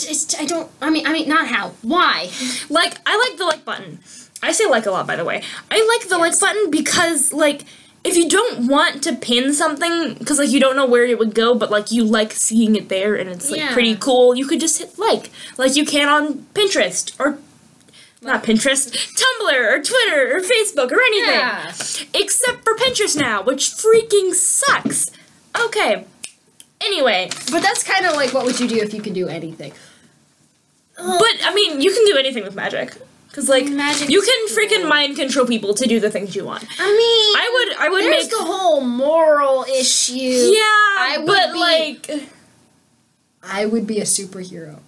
don't. I mean, not how. Why? Like, I like the like button. I say like a lot, by the way. I like the like button because, like, if you don't want to pin something, because, like, you don't know where it would go, but, like, you like seeing it there and it's, like, pretty cool, you could just hit like you can on Pinterest, or, not Pinterest, Tumblr, or Twitter, or Facebook, or anything. Yeah. Except for Pinterest now, which freaking sucks. Okay. Anyway. But that's kind of like, what would you do if you could do anything? But, I mean, you can do anything with magic. Because, like, Magic you can freaking mind control people to do the things you want. I mean, I would there's make... the whole moral issue. Yeah, I would be a superhero.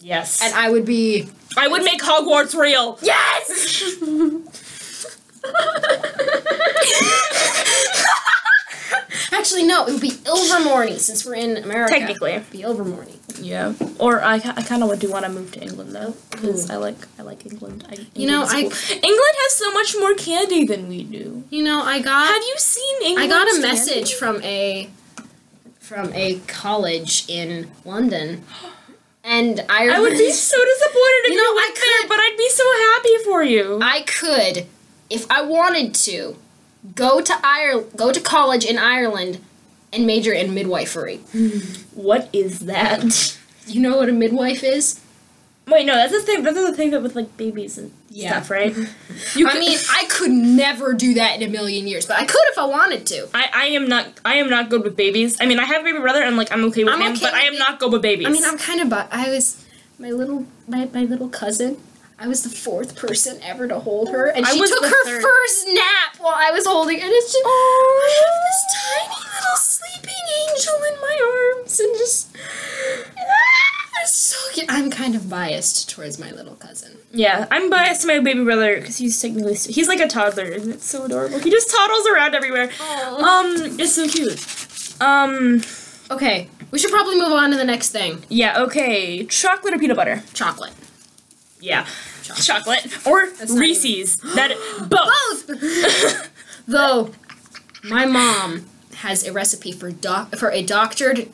Yes. And I would make Hogwarts real. Yes! Actually, no, it would be Ilvermorny, since we're in America. Technically. It would be Ilvermorny. Yeah. Or I kind of do want to move to England, though, because I like England. England has so much more candy than we do. You know, Have you seen England? I got a message from a college in London. And I would be so disappointed if you went there, but I'd be so happy for you. I could, if I wanted to, go to college in Ireland and major in midwifery. What is that? You know what a midwife is? Wait, no, that's a thing. That's a thing that with like babies and stuff, right? I could never do that in a million years, but I could if I wanted to. I am not good with babies. I mean, I have a baby brother, and like I'm okay with him, but I am not good with babies. I mean, I'm kind of. I was my little cousin. I was the 4th person ever to hold her, and she took her first nap while I was holding it. And it's just, I have this tiny little sleeping angel in my arms, and just, it's so cute. I'm kind of biased towards my little cousin. Yeah, I'm biased to my baby brother because he's technically he's like a toddler, and it's so adorable. He just toddles around everywhere. Aww. It's so cute. Okay, we should probably move on to the next thing. Yeah. Okay. Chocolate or peanut butter? Chocolate. Yeah. Chocolate. Or Reese's. Both. Though, my mom has a recipe for a doctored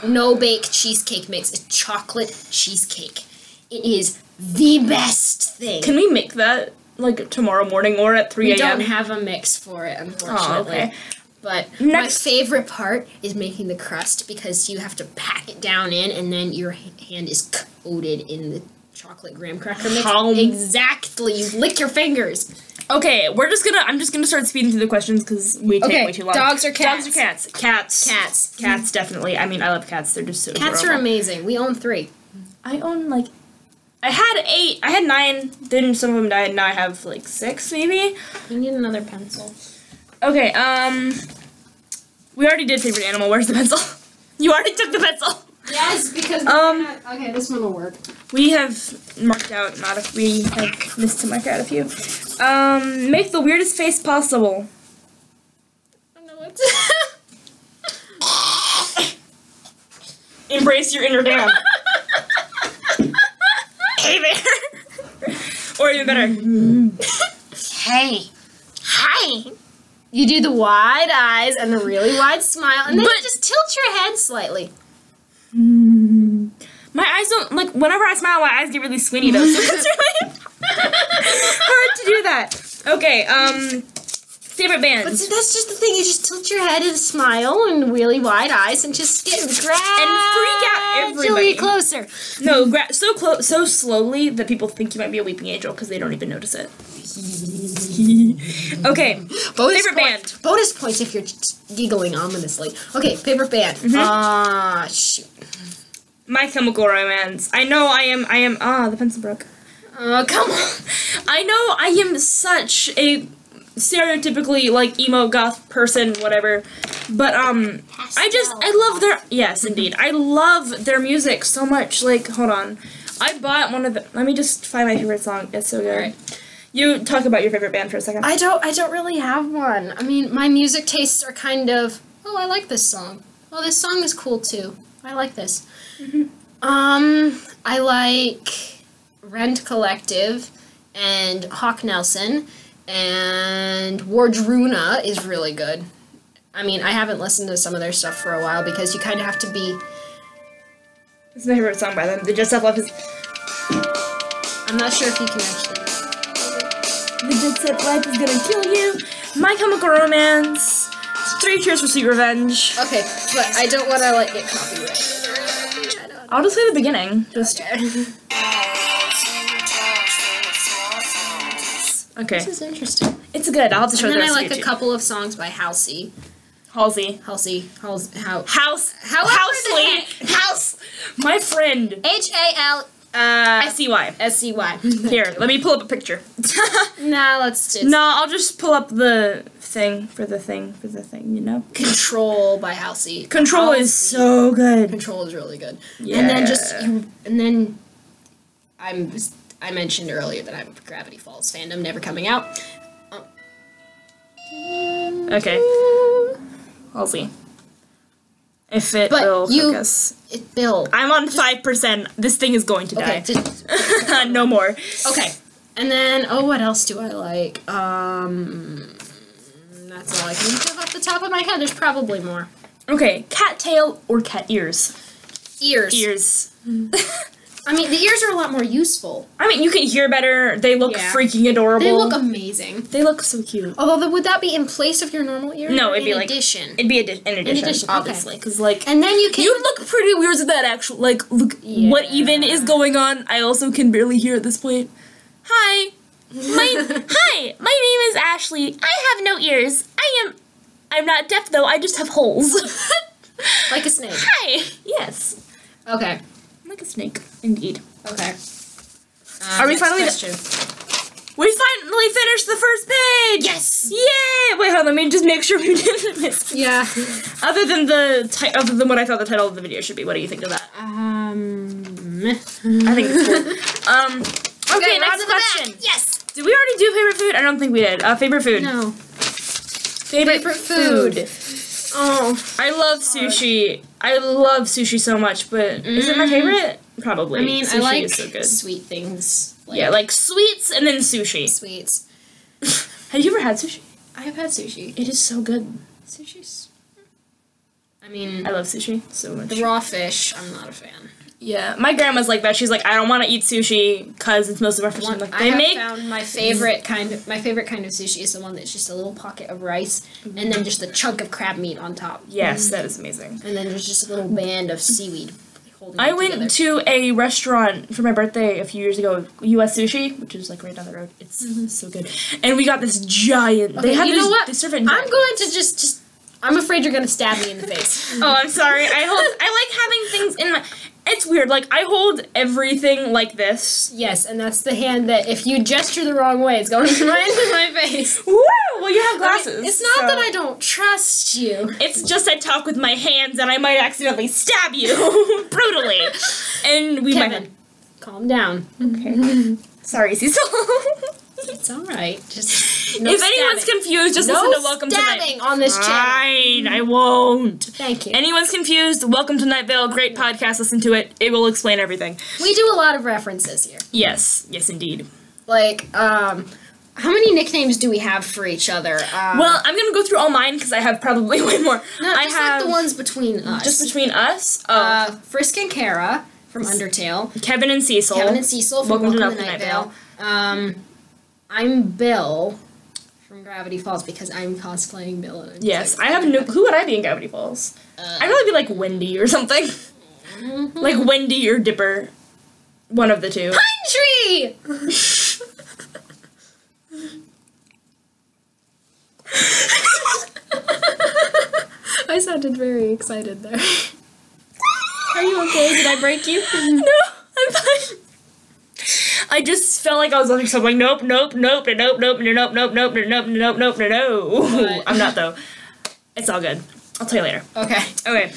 no-bake cheesecake mix. A chocolate cheesecake. It is the best thing. Can we make that, like, tomorrow morning or at 3 a.m.? We don't have a mix for it, unfortunately. Oh, okay. But my favorite part is making the crust, because you have to pack it down in, and then your hand is coated in the chocolate graham cracker mix. Exactly. You lick your fingers. Okay, I'm just gonna start speeding through the questions because we take way too long. Dogs or cats? Dogs or cats? Cats. Cats. Cats, definitely. I mean, I love cats. They're just so adorable. Cats are amazing. We own 3. I own, like, I had 8. I had 9. Then some of them died. Now I have, like, 6, maybe. We need another pencil. Okay, we already did favorite animal. Where's the pencil? You already took the pencil. Yes, because okay, this one will work. We have marked out, we have missed to mark out a few. Make the weirdest face possible. I don't know what Embrace your inner Dan. Hey there. Or even better. Hey. Hi. You do the wide eyes and the really wide smile, and then you just tilt your head slightly. My eyes don't, like, whenever I smile, my eyes get really squinty, though, so it's really hard to do that. Okay, favorite band. But see, that's just the thing, you just tilt your head and smile and really wide eyes and just get and freak out everybody. Closer. No, so slowly that people think you might be a weeping angel because they don't even notice it. Okay, favorite band. Bonus points if you're giggling ominously. Okay, favorite band. Shoot. My Chemical Romance. I know I am, the pencil broke. Come on. I know I am such a stereotypically, like, emo goth person, whatever, but, I love their, yes, indeed, I love their music so much. Like, hold on, I bought one of the, let me just find my favorite song, it's so good. Right. You talk about your favorite band for a second. I don't really have one. I mean, my music tastes are kind of, oh, I like this song. Oh, this song is cool, too. I like this. I like Rend Collective and Hawk Nelson, and Wardruna is really good. I mean, I haven't listened to some of their stuff for a while because you kind of have to be... It's my favorite song by them. The Just Self Love is... I'm not sure if you can actually... The Just Self Life is gonna kill you. My Chemical Romance. 3 Cheers for Sweet Revenge. Okay, but I don't want to, like, get copyrighted. I'll just say the beginning. Just... Okay. This is interesting. It's good. I'll have to show And the then I rest like of a you couple of songs by Halsey. Halsey. Housley. House. My friend. H-A-L... S-C-Y. S-C-Y. Here, let me pull up a picture. Nah, let's just... No, I'll just pull up the thing, you know? Control by Halsey. Control is so good. Control is really good. Yeah. And then I mentioned earlier that I'm a Gravity Falls fandom, never coming out. Okay. Halsey. If it But will you- focus. It Bill. I'm on 5%. This thing is going to Okay. die. No more. Okay. And then what else do I like? That's all I can think of off the top of my head. There's probably more. Okay, cat tail or cat ears? Ears. Ears. I mean, the ears are a lot more useful. I mean, you can hear better. They look Yeah. freaking adorable. They look amazing. They look so cute. Although, would that be in place of your normal ear? No, or it'd be in like addition. It'd be in addition, addition, obviously, okay. because like And then you can. you look pretty weird with that. Actual, like, look what even is going on. I also can barely hear at this point. Hi, my name is Ashley. I have no ears. I'm not deaf though. I just have holes. Like a snake. Hi. Yes. Okay. Like a snake, indeed. Okay. Are we next finally? question. We finally finished the first page. Yes. Yay! Wait, hold on. Let me just make sure we didn't miss. Yeah. Other than what I thought the title of the video should be, what do you think of that? I think it's cool. Okay, next question. Yes. Did we already do favorite food? I don't think we did. Favorite food. No. Favorite food. Oh. I love sushi. I love sushi so much, but is it my favorite? Probably. I mean, sushi I like is so good. sweet things. Yeah, like sweets and then sushi. Sweets. Have you ever had sushi? I have had sushi. It is so good. Sushi's. I mean, I love sushi so much. the raw fish, I'm not a fan. Yeah, my grandma's like that. She's like, I don't want to eat sushi because it's most of our fish. Like, I have found my favorite kind of sushi is the one that's just a little pocket of rice and then just a chunk of crab meat on top. Yes, that is amazing. And then there's just a little band of seaweed holding I it went together. to a restaurant for my birthday a few years ago, US Sushi, which is like right down the road. It's so good. And we got this giant. Okay, they have you this, know what? They serve it. I'm going to just. I'm afraid you're gonna stab me in the face. Oh, I'm sorry. I like having things in my. It's weird. Like I hold everything like this. Yes, and that's the hand that if you gesture the wrong way, it's going right into my face. Woo! Well, you have glasses. It's not so- that I don't trust you. It's just I talk with my hands and I might accidentally stab you brutally. And we Kevin, might. calm down. Okay. Sorry, Cecil. It's all right. Just If anyone's confused, just listen to Welcome to Night. stabbing on this channel. Fine, I won't. Thank you. Anyone's confused, Welcome to Night Vale. Great podcast. Listen to it. It will explain everything. We do a lot of references here. Yes. Yes, indeed. Like, how many nicknames do we have for each other? Well, I'm going to go through all mine because I have probably way more. no, I just have like the ones between us. just between us. Frisk and Kara from Undertale. Kevin and Cecil. Kevin and Cecil from Welcome to Night Vale. I'm Bill from Gravity Falls because I'm cosplaying Bill. And I'm Yes, I have no. Who would I be in Gravity Falls? I'd really be like Wendy or something. Like Wendy or Dipper. One of the two. Pine Tree! I sounded very excited there. Are you okay? Did I break you? No, I'm fine. I just felt like I was watching something. Nope, nope, nope, nope, nope, nope, nope, nope, nope, nope, nope, no. What? I'm not though. It's all good. I'll tell you later. Okay. Okay.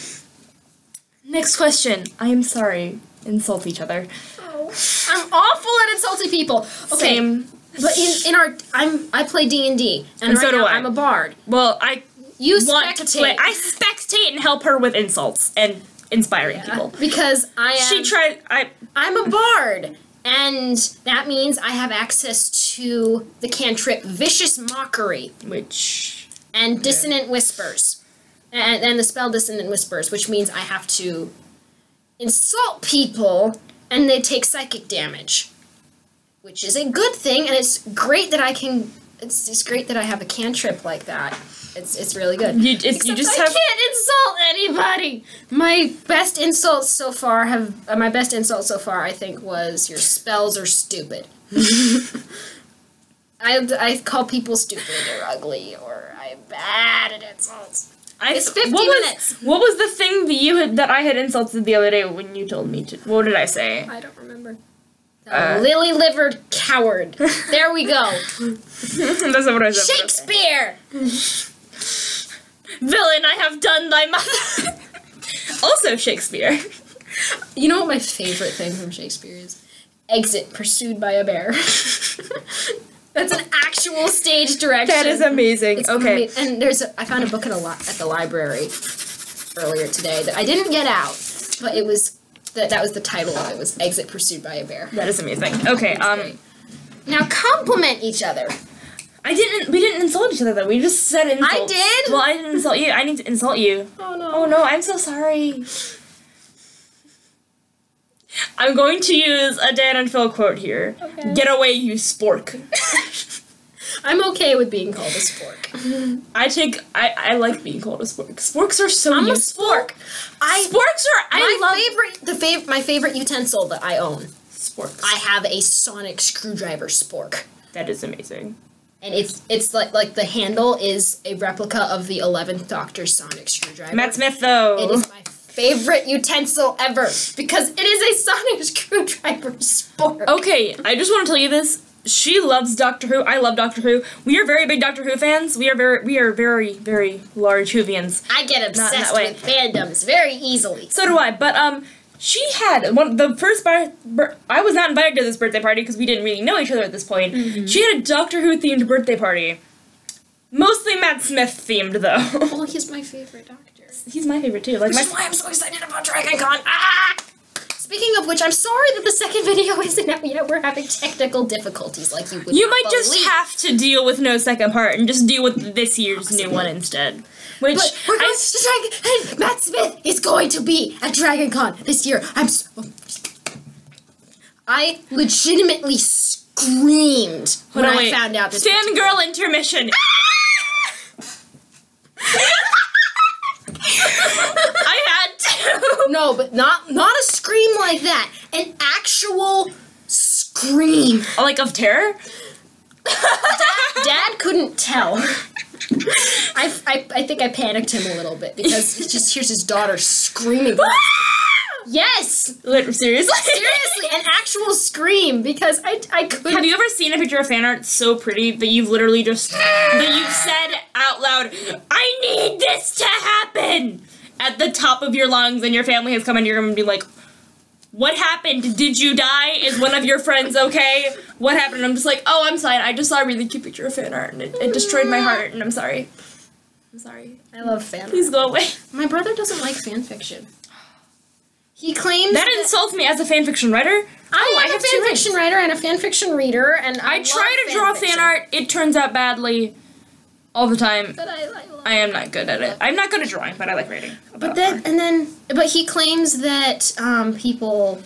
Next question. I am sorry. Insult each other. I'm awful at insulting people. Okay. Same. But in our I play D&D and so right do now I. I'm a bard. Well, I You want to play. spectate. I spectate and help her with insults and inspiring people. Because I am She tried. I'm a bard. And that means I have access to the cantrip Vicious Mockery Which. and Dissonant Whispers. And the spell Dissonant Whispers, which means I have to insult people and they take psychic damage. Which is a good thing, and it's great that I can... It's great that I have a cantrip like that. It's really good. You just I can't insult anybody! My best insults so far, I think, was your spells are stupid. I call people stupid or ugly, or I'm bad at insults. It's 50 minutes. What was the thing that I had insulted the other day when you told me to? What did I say? I don't remember. Lily-livered coward. There we go. That's not what I said. Shakespeare! Villain, I have done thy mother. Also Shakespeare. You know what my favorite thing from Shakespeare is? Exit pursued by a bear. That's an actual stage direction. That is amazing. It's okay. And I found a book at the library earlier today that I didn't get out, but it was that was the title of it, was Exit Pursued by a Bear. That is amazing. Okay. Now compliment each other. We didn't insult each other though. We just said insults. I did? Well, I didn't insult you. I need to insult you. Oh no. Oh no, I'm so sorry. I'm going to use a Dan and Phil quote here. Okay. Get away, you spork. I'm okay with being called a spork. I like being called a spork. Sporks are so useful. I'm a spork. Sporks are, my favorite utensil that I own. Sporks. I have a sonic screwdriver spork. That is amazing. And it's like the handle is a replica of the 11th Doctor's sonic screwdriver. Matt Smith, though. It is my favorite utensil ever because it is a sonic screwdriver spork. Okay, I just want to tell you this. She loves Doctor Who. I love Doctor Who. We are very big Doctor Who fans. We are very, very large Whovians. I get obsessed with fandoms very easily. So do I. But she had the first I was not invited to this birthday party because we didn't really know each other at this point. Mm-hmm. She had a Doctor Who themed birthday party. Mostly Matt Smith themed though. Oh, he's my favorite Doctor. He's my favorite too. Which is why I'm so excited about Dragon Con. Ah! Speaking of which, I'm sorry that the second video isn't out yet. We're having technical difficulties like you would You might just have to deal with no second part and just deal with this year's new one instead. Which but we're going to Dragon. Matt Smith is going to be at Dragon Con this year. I legitimately screamed when I found out this. Fangirl intermission. I had to. No, but not a scream like that. An actual scream. Like of terror? Dad couldn't tell. I think I panicked him a little bit because he just hears his daughter screaming. Yes! Seriously? Seriously, an actual scream because I couldn't. Have you ever seen a picture of fan art so pretty that you've literally just, that you've said out loud, I need this to happen at the top of your lungs and your family has come into your room and be like, what happened? Did you die? Is one of your friends okay? What happened? And I'm just like, oh, I'm sorry. I just saw a really cute picture of fan art and it destroyed my heart and I'm sorry. I'm sorry. I love fan art. Please go away. My brother doesn't like fan fiction. He claims that insults me as a fanfiction writer. I am a fanfiction writer and a fanfiction reader, and I try to draw fan art. It turns out badly all the time. But I am not good at it. I'm not good at drawing, but I like writing. But he claims that people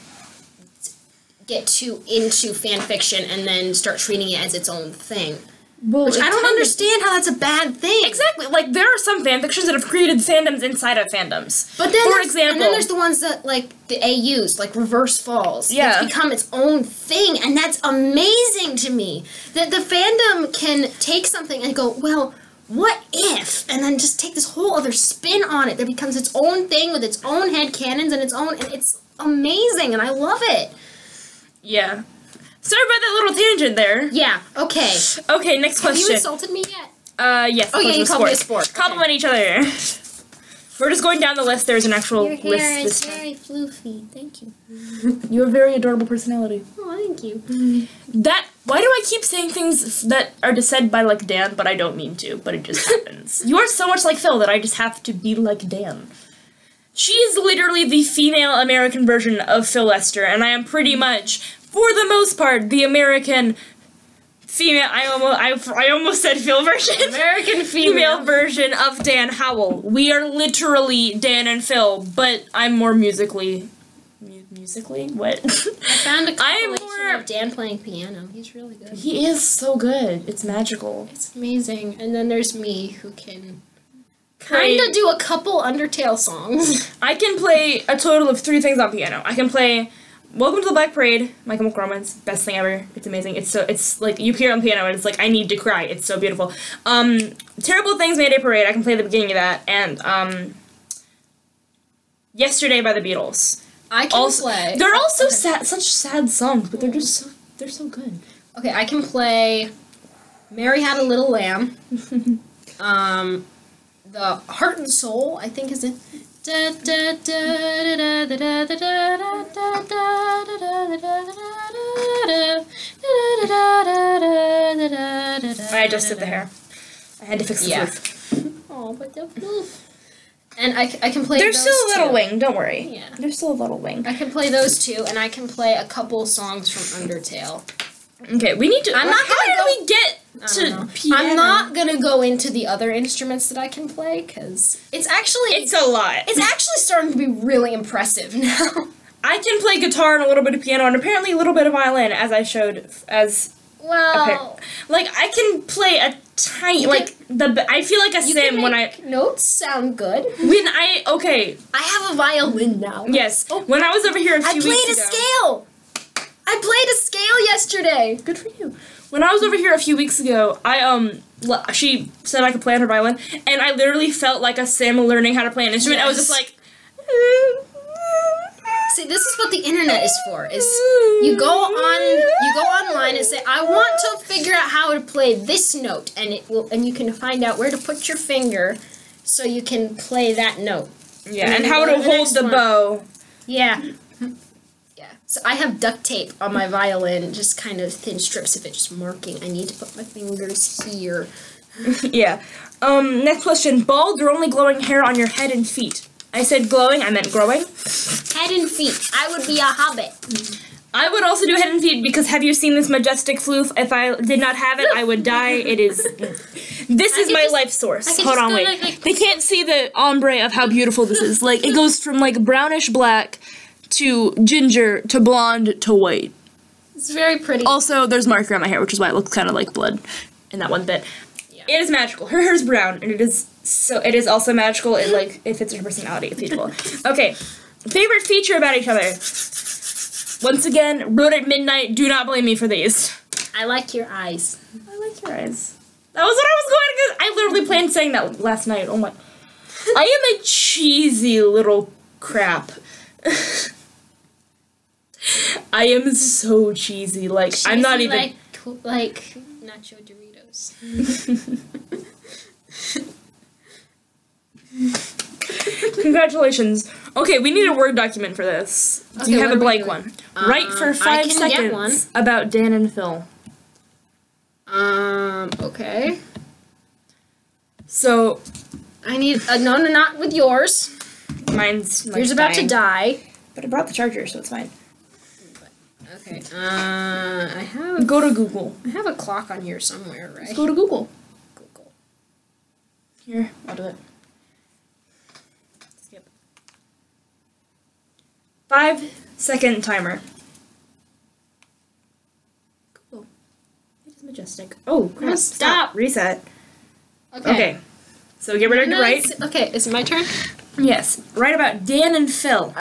get too into fanfiction and then start treating it as its own thing. Well, which I don't understand how that's a bad thing. Exactly. Like, there are some fanfictions that have created fandoms inside of fandoms. But then, for example, and then there's the ones that, like, the AUs, like Reverse Falls. Yeah. It's become its own thing, and that's amazing to me. That the fandom can take something and go, well, what if? And then just take this whole other spin on it that becomes its own thing with its own headcanons and it's amazing, and I love it. Yeah. Sorry about that little tangent there. Yeah, okay. Okay, next question. Have you insulted me yet? Yes. Oh, yeah, you called me a sport. Compliment each other. We're just going down the list. There's an actual list. Your hair is very floofy. Thank you. You have a very adorable personality. Oh, thank you. Why do I keep saying things that are said by, like, Dan, but I don't mean to, but it just happens. You are so much like Phil that I just have to be like Dan. She is literally the female American version of Phil Lester, and I am pretty much, for the most part, the American female. I almost said Phil version. American Female version of Dan Howell. We are literally Dan and Phil, but I'm more musically. Musically? What? I found a I'm compilation of Dan playing piano. He's really good. He is so good. It's magical. It's amazing. And then there's me, who can kind of do a couple Undertale songs. I can play a total of 3 things on piano. I can play Welcome to the Black Parade, My Chemical Romance, best thing ever. It's amazing. It's like, you hear it on piano and it's like, I need to cry. It's so beautiful. Terrible Things, Mayday Parade, I can play the beginning of that, and Yesterday by the Beatles. I can play. They're all so sad, such sad songs, but they're so good. Okay, I can play Mary Had a Little Lamb. The Heart and Soul, I think, is it. I adjusted the hair. I had to fix the floof. Oh, but the floof. And I can play There's those still a little two. wing, don't worry. Yeah. There's still a little wing. I can play those 2, and I can play a couple songs from Undertale. Okay, we need to... I'm not gonna how did we get to piano? I'm not gonna go into the other instruments that I can play, because it's a lot. It's actually starting to be really impressive now. I can play guitar and a little bit of piano, and apparently a little bit of violin, as I showed as... Well... Like, I can play a tiny... I feel like a sim when I... Notes sound good. Okay. I have a violin now. Yes. Oh, when I was over here a few weeks ago... I played a scale! I played a scale yesterday! Good for you. When I was over here a few weeks ago, she said I could play on her violin, and I literally felt like a sim learning how to play an instrument. Yes. I was just like... See, this is what the internet is for, is you go online and say, I want to figure out how to play this note, and you can find out where to put your finger so you can play that note. Yeah, and how to hold the bow. Yeah. Yeah. So I have duct tape on my violin, just kind of thin strips of it, just marking. I need to put my fingers here. Yeah. Next question. Bald or only glowing hair on your head and feet? I said glowing, I meant growing. Head and feet. I would be a hobbit. I would also do head and feet because have you seen this majestic floof? If I did not have it, I would die. It is... This is my life source. Hold on, wait. They can't see the ombre of how beautiful this is. Like, it goes from, like, brownish black to ginger to blonde to white. It's very pretty. Also, there's marker on my hair, which is why it looks kind of like blood in that one bit. Yeah. It is magical. Her hair is brown, and it is also magical. It fits her personality. It's beautiful. Okay, favorite feature about each other. Once again, wrote at midnight. Do not blame me for these. I like your eyes. I like your eyes. That was what I was going to. I literally planned saying that last night. Oh my! I am a cheesy little crap. I am so cheesy. Like cheesy, I'm not even like Nacho Doritos. Congratulations. Okay, we need a Word document for this. Do you have a blank one? Write for 5 seconds about Dan and Phil. Okay. So, I need no, not with yours. Mine's like yours about to die. But I brought the charger, so it's fine. Okay. I have. Go to Google. I have a clock on here somewhere, right? Let's go to Google. Google. Here, I'll do it. Skip. 5-second timer. Google. It is majestic. Oh, crap. Stop. Reset. Okay. So get ready to write. Okay, is it my turn? Yes. Write about Dan and Phil.